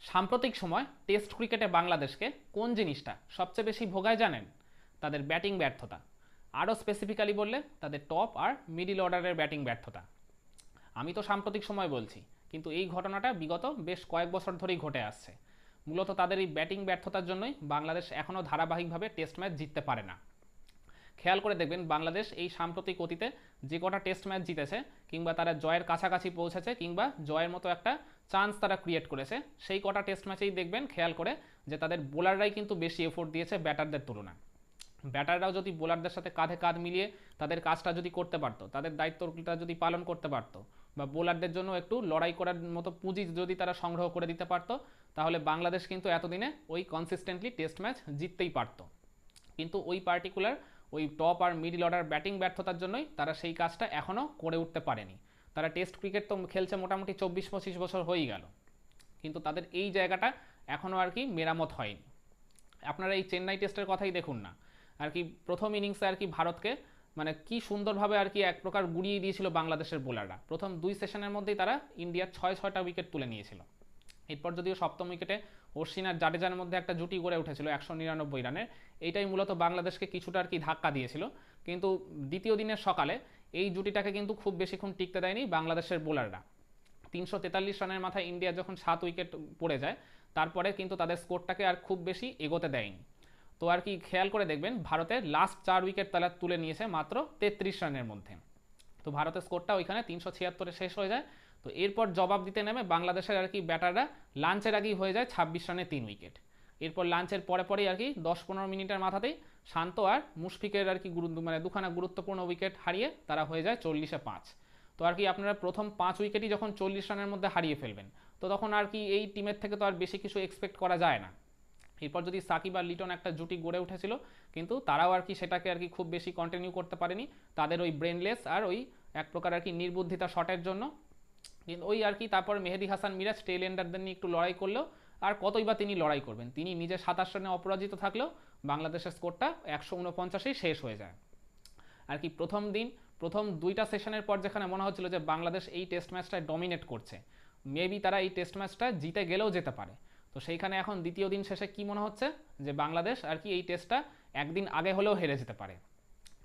সাম্প্রতিক সময় টেস্ট ক্রিকেটে বাংলাদেশকে কোন জিনিসটা সবচেয়ে বেশি ভোগায় জানেন? তাদের ব্যাটিং ব্যর্থতা। আরও স্পেসিফিক্যালি বললে তাদের টপ আর মিডিল অর্ডারের ব্যাটিং ব্যর্থতা। আমি তো সাম্প্রতিক সময় বলছি, কিন্তু এই ঘটনাটা বিগত বেশ কয়েক বছর ধরেই ঘটে আসছে। মূলত তাদের এই ব্যাটিং ব্যর্থতার জন্যই বাংলাদেশ এখনও ধারাবাহিকভাবে টেস্ট ম্যাচ জিততে পারে না। খেয়াল করে দেখবেন বাংলাদেশ এই সাম্প্রতিক অতীতে যে কটা টেস্ট ম্যাচ জিতেছে, কিংবা তারা জয়ের কাছাকাছি পৌঁছেছে, কিংবা জয়ের মতো একটা চান্স তারা ক্রিয়েট করেছে, সেই কটা টেস্ট ম্যাচেই দেখবেন খেয়াল করে যে তাদের বোলাররাই কিন্তু বেশি এফোর্ট দিয়েছে ব্যাটারদের তুলনায়। ব্যাটাররাও যদি বোলারদের সাথে কাঁধে কাঁধ মিলিয়ে তাদের কাজটা যদি করতে পারতো, তাদের দায়িত্বটা যদি পালন করতে পারতো, বা বোলারদের জন্য একটু লড়াই করার মতো পুঁজি যদি তারা সংগ্রহ করে দিতে পারতো, তাহলে বাংলাদেশ কিন্তু এতদিনে ওই কনসিস্টেন্টলি টেস্ট ম্যাচ জিততেই পারতো। কিন্তু ওই পার্টিকুলার ওই টপ আর মিডল অর্ডার ব্যাটিং ব্যর্থতার জন্যই তারা সেই কাজটা এখনও করে উঠতে পারেনি। তারা টেস্ট ক্রিকেট তো খেলছে মোটামুটি 24-25 বছর হয়েই গেল, কিন্তু তাদের এই জায়গাটা এখনও আর কি মেরামত হয়নি। আপনারা এই চেন্নাই টেস্টের কথাই দেখুন না, আর কি প্রথম ইনিংসে আর কি ভারতকে মানে কি সুন্দরভাবে আর কি এক প্রকার গুড়িয়ে দিয়েছিল বাংলাদেশের বোলাররা। প্রথম 2 সেশনের মধ্যেই তারা ইন্ডিয়ার 6-6টা উইকেট তুলে নিয়েছিল। এরপর যদিও সপ্তম উইকেটে অশ্বিন আর জাডেজার মধ্যে একটা জুটি গড়ে উঠেছিল 199 রানের, এইটাই মূলত বাংলাদেশকে কিছুটা আর কি ধাক্কা দিয়েছিল। কিন্তু দ্বিতীয় দিনের সকালে এই জুটিটাকে কিন্তু খুব বেশিক্ষণ টিকতে দেয়নি বাংলাদেশের বোলাররা। 343 রানের মাথায় ইন্ডিয়া যখন 7 উইকেট পড়ে যায়, তারপরে কিন্তু তাদের স্কোরটাকে আর খুব বেশি এগোতে দেয়নি। তো আর কি খেয়াল করে দেখবেন ভারতের লাস্ট 4 উইকেট তারা তুলে নিয়েছে মাত্র 33 রানের মধ্যে। তো ভারতের স্কোরটা ওইখানে 376-এ শেষ হয়ে যায়। তো এরপর জবাব দিতে নেমে বাংলাদেশের আর কি ব্যাটাররা লাঞ্চের আগেই হয়ে যায় 26 রানে 3 উইকেট। এরপর লাঞ্চের পরেই আর কি 10-15 মিনিটের মাথাতেই শান্ত আর মুশফিকের আর কি দুখানা গুরুত্বপূর্ণ উইকেট হারিয়ে তারা হয়ে যায় 40-এ 5। তো আর কি আপনারা প্রথম 5 উইকেটই যখন 40 রানের মধ্যে হারিয়ে ফেলবেন, তো তখন আর কি এই টিমের থেকে তো আর বেশি কিছু এক্সপেক্ট করা যায় না। এরপর যদি সাকিব আর লিটন একটা জুটি গড়ে উঠেছিল, কিন্তু তারাও আর কি সেটাকে আর কি খুব বেশি কন্টিনিউ করতে পারেনি তাদের ওই ব্রেনলেস আর ওই এক প্রকার আর কি নির্বুদ্ধিতা শটের জন্য। কিন্তু ওই আর কি তারপর মেহেদি হাসান মিরাজ টেল এন্ডারদের নিয়ে একটু লড়াই করলেও আর কতই বা তিনি লড়াই করবেন, তিনি নিজে 27 রানে অপরাজিত থাকলেও বাংলাদেশের স্কোরটা 149-এই শেষ হয়ে যায়। আর কি প্রথম 2টা সেশনের পর যেখানে মনে হচ্ছিল যে বাংলাদেশ এই টেস্ট ম্যাচটায় ডমিনেট করছে, মেবি তারা এই টেস্ট ম্যাচটা জিতে গেলেও যেতে পারে, তো সেইখানে এখন দ্বিতীয় দিন শেষে কি মনে হচ্ছে যে বাংলাদেশ আর কি এই টেস্টটা একদিন আগে হলেও হেরে যেতে পারে।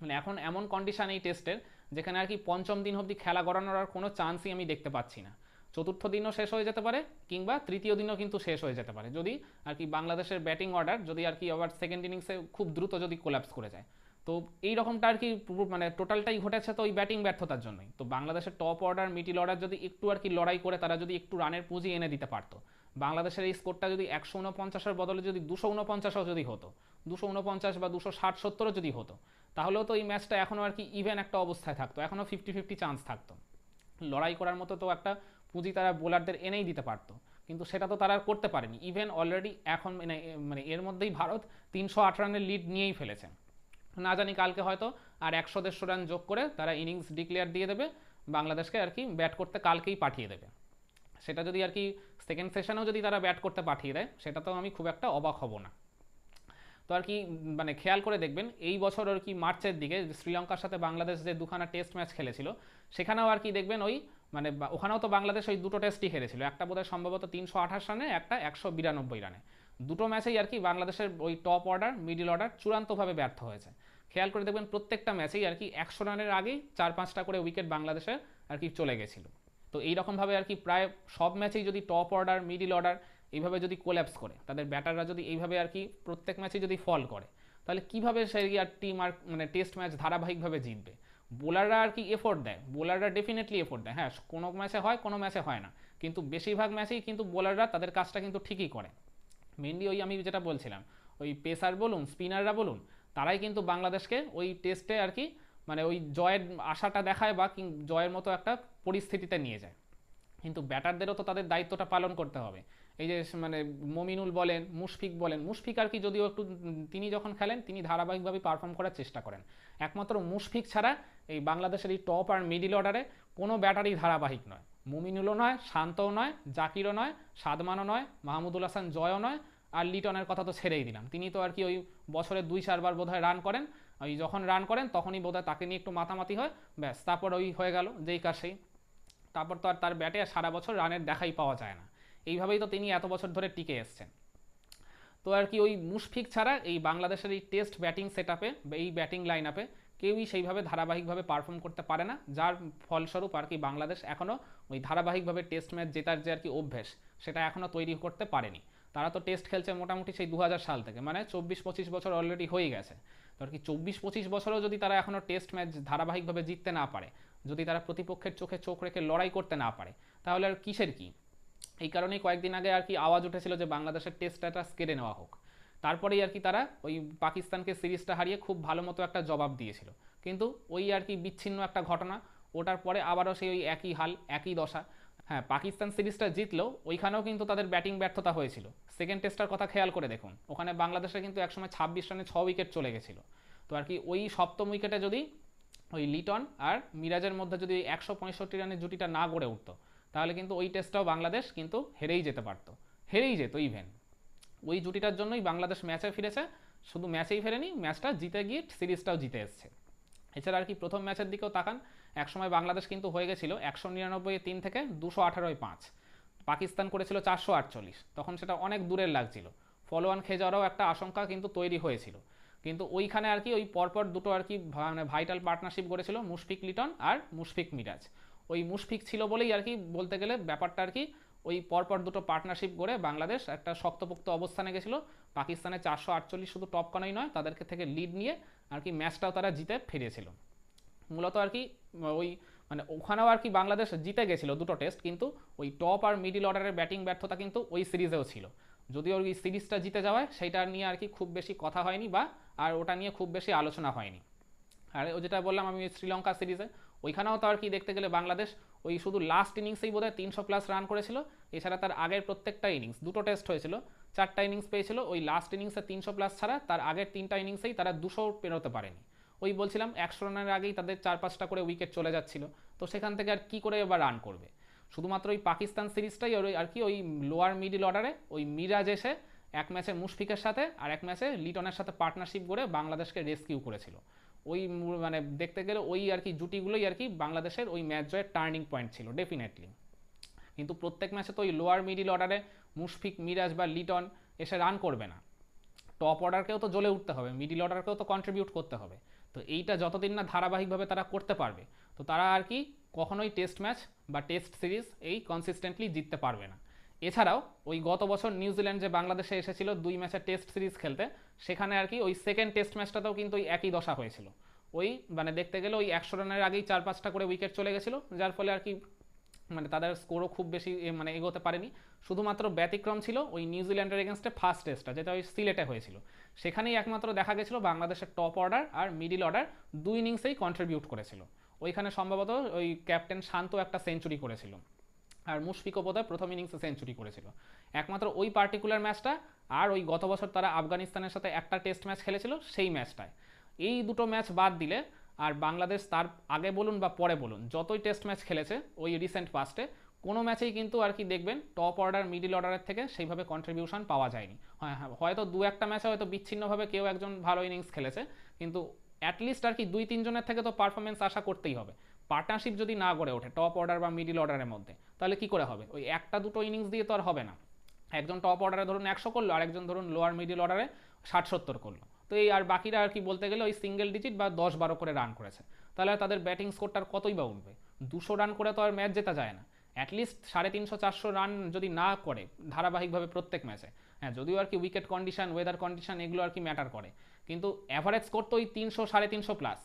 মানে এখন এমন কন্ডিশন এই টেস্টের যেখানে আর কি পঞ্চম দিন অবধি খেলা গড়ানোর আর কোনো চান্সই আমি দেখতে পাচ্ছি না। চতুর্থ দিনও শেষ হয়ে যেতে পারে, কিংবা তৃতীয় দিনও কিন্তু শেষ হয়ে যেতে পারে, যদি আর কি বাংলাদেশের ব্যাটিং অর্ডার যদি আর কি আবার সেকেন্ড ইনিংসে খুব দ্রুত যদি কোল্যাপস করে যায়। তো এই রকমটা আর কি মানে টোটালটাই ঘটেছে তো ওই ব্যাটিং ব্যর্থতার জন্যই। তো বাংলাদেশের টপ অর্ডার মিডিল অর্ডার যদি একটু আর কি লড়াই করে তারা যদি একটু রানের পুঁজি এনে দিতে পারতো, বাংলাদেশের এই স্কোরটা যদি 149-এর বদলে যদি 249-ও যদি হতো, 249 বা 260-70ও যদি হতো, তাহলেও তো এই ম্যাচটা এখনও আর কি ইভেন একটা অবস্থায় থাকতো, এখনও 50-50 চান্স থাকতো। লড়াই করার মতো তো একটা পুঁজি তারা বোলারদের এনেই দিতে পারতো, কিন্তু সেটা তো তারা আর করতে পারেনি। ইভেন অলরেডি এখন মানে এর মধ্যেই ভারত 308 রানের লিড নিয়েই ফেলেছে। না জানি কালকে হয়তো আর 100-150 রান যোগ করে তারা ইনিংস ডিক্লেয়ার দিয়ে দেবে, বাংলাদেশকে আর কি ব্যাট করতে কালকেই পাঠিয়ে দেবে। সেটা যদি আর কি সেকেন্ড সেশনেও যদি তারা ব্যাট করতে পাঠিয়ে দেয়, সেটা তো আমি খুব একটা অবাক হব না। তো আর কি মানে খেয়াল করে দেখবেন এই বছর আর কি মার্চের দিকে শ্রীলঙ্কার সাথে বাংলাদেশ যে দুখানা টেস্ট ম্যাচ খেলেছিল, সেখানেও আর কি দেখবেন ওই মানে ওখানেও তো বাংলাদেশ ওই দুটো টেস্টই হেরেছিল, একটা বোধহয় সম্ভবত 328 রানে, একটা 192 রানে। দুটো ম্যাচেই আর কি বাংলাদেশের ওই টপ অর্ডার মিডিল অর্ডার চূড়ান্তভাবে ব্যর্থ হয়েছে। খেয়াল করে দেখবেন প্রত্যেকটা ম্যাচেই আর কি 100 রানের আগেই 4-5টা করে উইকেট বাংলাদেশের আর কি চলে গেছিল। তো এইরকমভাবে আর কি প্রায় সব ম্যাচেই যদি টপ অর্ডার মিডিল অর্ডার এইভাবে যদি কোল্যাপস করে, তাদের ব্যাটাররা যদি এইভাবে আর কি প্রত্যেক ম্যাচে যদি ফল করে, তাহলে কীভাবে সেই আর টিম আর মানে টেস্ট ম্যাচ ধারাবাহিকভাবে জিতবে? বোলাররা আর কি এফোর্ট দেয়, বোলাররা ডেফিনেটলি এফোর্ট দেয়, হ্যাঁ কোনো ম্যাচে হয় কোনো ম্যাচে হয় না, কিন্তু বেশিরভাগ ম্যাচেই কিন্তু বোলাররা তাদের কাজটা কিন্তু ঠিকই করে। মেনলি ওই আমি যেটা বলছিলাম, ওই পেসার বলুন স্পিনাররা বলুন, তারাই কিন্তু বাংলাদেশকে ওই টেস্টে আর কি মানে ওই জয়ের আশাটা দেখায় বা জয়ের মতো একটা পরিস্থিতিতে নিয়ে যায়। কিন্তু ব্যাটারদেরও তো তাদের দায়িত্বটা পালন করতে হবে। এই যে মানে মমিনুল বলেন মুশফিক আর কি যদিও একটু তিনি যখন খেলেন তিনি ধারাবাহিকভাবে পারফর্ম করার চেষ্টা করেন, একমাত্র মুশফিক ছাড়া এই বাংলাদেশের এই টপ আর মিডিল অর্ডারে কোনো ব্যাটারই ধারাবাহিক নয়। মুমিনুলও নয়, শান্তও নয়, জাকিরও নয়, সাদমানও নয়, মাহমুদুল হাসান জয়ও নয়, আর লিটনের কথা তো ছেড়েই দিলাম, তিনি তো আর কি ওই বছরে 2-4 বার বোধহয় রান করেন, ওই যখন রান করেন তখনই বোধহয় তাকে নিয়ে একটু মাতামাতি হয়, ব্যাস তারপর ওই হয়ে গেল যেই কার সেই। তারপর তো আর তার ব্যাটে সারা বছর রানের দেখাই পাওয়া যায় না। এইভাবেই তো তিনি এত বছর ধরে টিকে এসছেন। তো আর কি ওই মুশফিক ছাড়া এই বাংলাদেশের এই টেস্ট ব্যাটিং সেট আপে, এই ব্যাটিং লাইন আপে কেউই সেইভাবে ধারাবাহিকভাবে পারফর্ম করতে পারে না, যার ফলস্বরূপ আর কি বাংলাদেশ এখনও ওই ধারাবাহিকভাবে টেস্ট ম্যাচ জেতার যে আর কি অভ্যেস, সেটা এখনও তৈরি করতে পারেনি। তারা তো টেস্ট খেলছে মোটামুটি সেই 2000 সাল থেকে, মানে 24-25 বছর অলরেডি হয়ে গেছে। তো আর কি 24-25 বছরেও যদি তারা এখনও টেস্ট ম্যাচ ধারাবাহিকভাবে জিততে না পারে, যদি তারা প্রতিপক্ষের চোখে চোখ রেখে লড়াই করতে না পারে, তাহলে আর কিসের কি? এই কারণেই কয়েকদিন আগে আর কি আওয়াজ উঠেছিল যে বাংলাদেশের টেস্ট স্ট্যাটাস কেড়ে নেওয়া হোক। তারপরেই আর কি তারা ওই পাকিস্তানকে সিরিজটা হারিয়ে খুব ভালো মতো একটা জবাব দিয়েছিল। কিন্তু ওই আর কি বিচ্ছিন্ন একটা ঘটনা, ওটার পরে আবারও সেই ওই একই হাল, একই দশা। হ্যাঁ, পাকিস্তান সিরিজটা জিতলেও ওইখানেও কিন্তু তাদের ব্যাটিং ব্যর্থতা হয়েছিল। সেকেন্ড টেস্টার কথা খেয়াল করে দেখুন, ওখানে বাংলাদেশের কিন্তু একসময় 26 রানে 6 উইকেট চলে গেছিল। তো আর কি ওই সপ্তম উইকেটে যদি ওই লিটন আর মিরাজের মধ্যে যদি 165 রানের জুটিটা না গড়ে উঠতো, তাহলে কিন্তু ওই টেস্টটাও বাংলাদেশ কিন্তু হেরেই যেতে পারতো, হেরেই যেত ইভেন। ওই জুটিটার জন্যই বাংলাদেশ ম্যাচে ফিরেছে, শুধু ম্যাচেই ফেরেনি, ম্যাচটা জিতে গিয়ে সিরিজটাও জিতে এসছে। এছাড়া আর কি প্রথম ম্যাচের দিকেও তাকান, একসময় বাংলাদেশ কিন্তু হয়ে গেছিল 199-3 থেকে 218-5, পাকিস্তান করেছিল 448, তখন সেটা অনেক দূরের লাগছিল, ফলো অন খেয়ে যাওয়ারও একটা আশঙ্কা কিন্তু তৈরি হয়েছিল। কিন্তু ওইখানে আর কি ওই পরপর দুটো আর কি মানে ভাইটাল পার্টনারশিপ করেছিল মুশফিক লিটন আর মুশফিক মিরাজ। ওই মুশফিক ছিল বলেই আর কি বলতে গেলে ব্যাপারটা আর কি ওই পরপর দুটো পার্টনারশিপ করে বাংলাদেশ একটা শক্তপোক্ত অবস্থানে গেছিলো। পাকিস্তানের 448 শুধু টপকানোই নয়, তাদেরকে থেকে লিড নিয়ে আর কি ম্যাচটাও তারা জিতে ফিরেছিল। মূলত আর কি ওই মানে ওখানেও আর কি বাংলাদেশ জিতে গেছিল দুটো টেস্ট, কিন্তু ওই টপ আর মিডিল অর্ডারের ব্যাটিং ব্যর্থতা কিন্তু ওই সিরিজেও ছিল। যদিও ওই সিরিজটা জিতে যাওয়ায় সেইটা নিয়ে আর কি খুব বেশি কথা হয়নি, বা আর ওটা নিয়ে খুব বেশি আলোচনা হয়নি। আর ও যেটা বললাম আমি শ্রীলঙ্কা সিরিজে, ওইখানেও তো আর কি দেখতে গেলে বাংলাদেশ ওই শুধু লাস্ট ইনিংসেই বোধহয় 300+ রান করেছিল। এছাড়া তার আগের প্রত্যেকটা ইনিংস, দুটো টেস্ট হয়েছিল, 4টা ইনিংস পেয়েছিল, ওই লাস্ট ইনিংসে 300+ ছাড়া তার আগের 3টা ইনিংসেই তারা 200 পেরোতে পারেনি। ওই বলছিলাম 100 রানের আগেই তাদের 4-5টা করে উইকেট চলে যাচ্ছিল, তো সেখান থেকে আর কি করে এবার রান করবে? শুধুমাত্র ওই পাকিস্তান সিরিজটাই আর কি ওই লোয়ার মিডিল অর্ডারে ওই মিরাজ এসে এক ম্যাচে মুশফিকের সাথে আর এক ম্যাচে লিটনের সাথে পার্টনারশিপ করে বাংলাদেশকে রেস্কিউ করেছিল। ওই মানে দেখতে গেলে ওই আর কি জুটিগুলোই আর কি বাংলাদেশের ওই ম্যাচ জয়ের টার্নিং পয়েন্ট ছিল ডেফিনেটলি। কিন্তু প্রত্যেক ম্যাচে তো ওই লোয়ার মিডিল অর্ডারে মুশফিক, মিরাজ বা লিটন এসে রান করবে না, টপ অর্ডারকেও তো জ্বলে উঠতে হবে, মিডিল অর্ডারকেও তো কন্ট্রিবিউট করতে হবে। তো এইটা যতদিন না ধারাবাহিকভাবে তারা করতে পারবে, তো তারা আর কি কখনোই টেস্ট ম্যাচ বা টেস্ট সিরিজ এই কনসিস্টেন্টলি জিততে পারবে না। এছাড়াও ওই গত বছর নিউজিল্যান্ড যে বাংলাদেশে এসেছিল 2 ম্যাচের টেস্ট সিরিজ খেলতে, সেখানে আর কি ওই সেকেন্ড টেস্ট ম্যাচটাতেও কিন্তু ওই একই দশা হয়েছিল। ওই মানে দেখতে গেলে ওই 100 রানের আগেই 4-5টা করে উইকেট চলে গেছিলো, যার ফলে আর কি মানে তাদের স্কোরও খুব বেশি মানে এগোতে পারেনি। শুধুমাত্র ব্যতিক্রম ছিল ওই নিউজিল্যান্ডের এগেনস্টে ফার্স্ট টেস্টটা, যেটা ওই সিলেটে হয়েছিল। সেখানেই একমাত্র দেখা গেছিল বাংলাদেশের টপ অর্ডার আর মিডিল অর্ডার 2 ইনিংসেই কন্ট্রিবিউট করেছিল। ওইখানে সম্ভবত ওই ক্যাপ্টেন শান্ত একটা সেঞ্চুরি করেছিল, আর মুশফিকও বোধহয় প্রথম ইনিংসে সেঞ্চুরি করেছিল। একমাত্র ওই পার্টিকুলার ম্যাচটা আর ওই গত বছর তারা আফগানিস্তানের সাথে একটা টেস্ট ম্যাচ খেলেছিল সেই ম্যাচটায়, এই দুটো ম্যাচ বাদ দিলে আর বাংলাদেশ তার আগে বলুন বা পরে বলুন যতই টেস্ট ম্যাচ খেলেছে ওই রিসেন্ট পাস্টে, কোনো ম্যাচেই কিন্তু আর কি দেখবেন টপ অর্ডার মিডিল অর্ডারের থেকে সেইভাবে কন্ট্রিবিউশন পাওয়া যায়নি। হ্যাঁ হ্যাঁ, হয়তো 2-1টা ম্যাচে হয়তো বিচ্ছিন্নভাবে কেউ একজন ভালো ইনিংস খেলেছে, কিন্তু অ্যাটলিস্ট আর কি 2-3 জনের থেকে তো পারফরমেন্স আশা করতেই হবে। পার্টনারশিপ যদি না গড়ে ওঠে টপ অর্ডার বা মিডিল অর্ডারের মধ্যে, তাহলে কি করে হবে? ওই একটা দুটো ইনিংস দিয়ে তো আর হবে না। একজন টপ অর্ডারে ধরুন 100 করলো, আরেকজন ধরুন লোয়ার মিডিল অর্ডারে 60-70 করলো, তো এই আর বাকিরা আর কি বলতে গেলে ওই সিঙ্গেল ডিজিট বা 10-12 করে রান করেছে, তাহলে তাদের ব্যাটিং স্কোরটার কতই বা উঠবে? 200 রান করে তো আর ম্যাচ জেতা যায় না। অ্যাটলিস্ট 350-400 রান যদি না করে ধারাবাহিকভাবে প্রত্যেক ম্যাচে, হ্যাঁ যদিও আর কি উইকেট কন্ডিশন, ওয়েদার কন্ডিশন এগুলো আর কি ম্যাটার করে, কিন্তু অ্যাভারেজ স্কোর তো ওই 300-350+।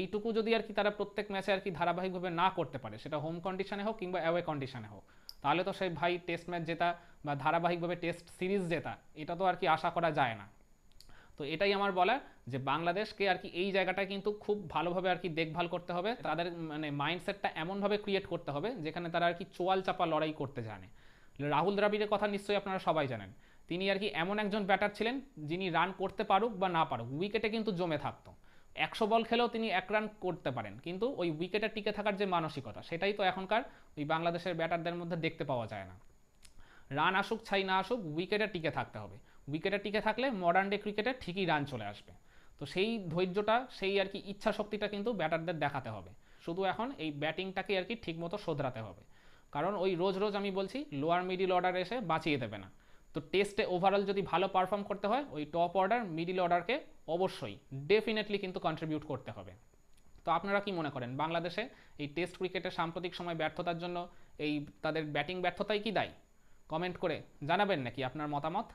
এইটুকু যদি আর কি তারা প্রত্যেক ম্যাচে আর কি ধারাবাহিকভাবে না করতে পারে, সেটা হোম কন্ডিশনে হোক কিংবা অ্যাওয়ে কন্ডিশনে হোক, তাহলে তো সেই ভাই টেস্ট ম্যাচ জেতা বা ধারাবাহিকভাবে টেস্ট সিরিজ জেতা এটা তো আর কি আশা করা যায় না। তো এটাই আমার বলার, যে বাংলাদেশকে আর কি এই জায়গাটায় কিন্তু খুব ভালোভাবে আর কি দেখভাল করতে হবে, তাদের মানে মাইন্ডসেটটা এমনভাবে ক্রিয়েট করতে হবে যেখানে তারা আর কি চোয়াল চাপা লড়াই করতে জানে। রাহুল দ্রাবিড়ের কথা নিশ্চয়ই আপনারা সবাই জানেন, তিনি আর কি এমন একজন ব্যাটার ছিলেন যিনি রান করতে পারুক বা না পারুক উইকেটে কিন্তু জমে থাকতো। 100 বল খেলেও তিনি 1 রান করতে পারেন, কিন্তু ওই উইকেটে টিকে থাকার যে মানসিকতা, সেটাই তো এখনকার ওই বাংলাদেশের ব্যাটারদের মধ্যে দেখতে পাওয়া যায় না। রান আসুক ছাই না আসুক উইকেটে টিকে থাকতে হবে, উইকেটে টিকে থাকলে মডার্ন ডে ক্রিকেটে ঠিকই রান চলে আসবে। তো সেই ধৈর্যটা, সেই আর কি ইচ্ছা শক্তিটা কিন্তু ব্যাটারদের দেখাতে হবে। শুধু এখন এই ব্যাটিংটাকে আর কি ঠিকমতো শোধরাতে হবে। কারণ ওই রোজ রোজ আমি বলছি লোয়ার মিডিল অর্ডার এসে বাঁচিয়ে দেবে না। তো টেস্টে ওভারঅল যদি ভালো পারফর্ম করতে হয় ওই টপ অর্ডার মিডিল অর্ডারকে অবশ্যই ডেফিনেটলি কিন্তু কন্ট্রিবিউট করতে হবে। তো আপনারা কি মনে করেন বাংলাদেশে এই টেস্ট ক্রিকেটের সাম্প্রতিক সময় ব্যর্থতার জন্য এই তাদের ব্যাটিং ব্যর্থতাই কি দায়ী? কমেন্ট করে জানাবেন নাকি আপনার মতামত।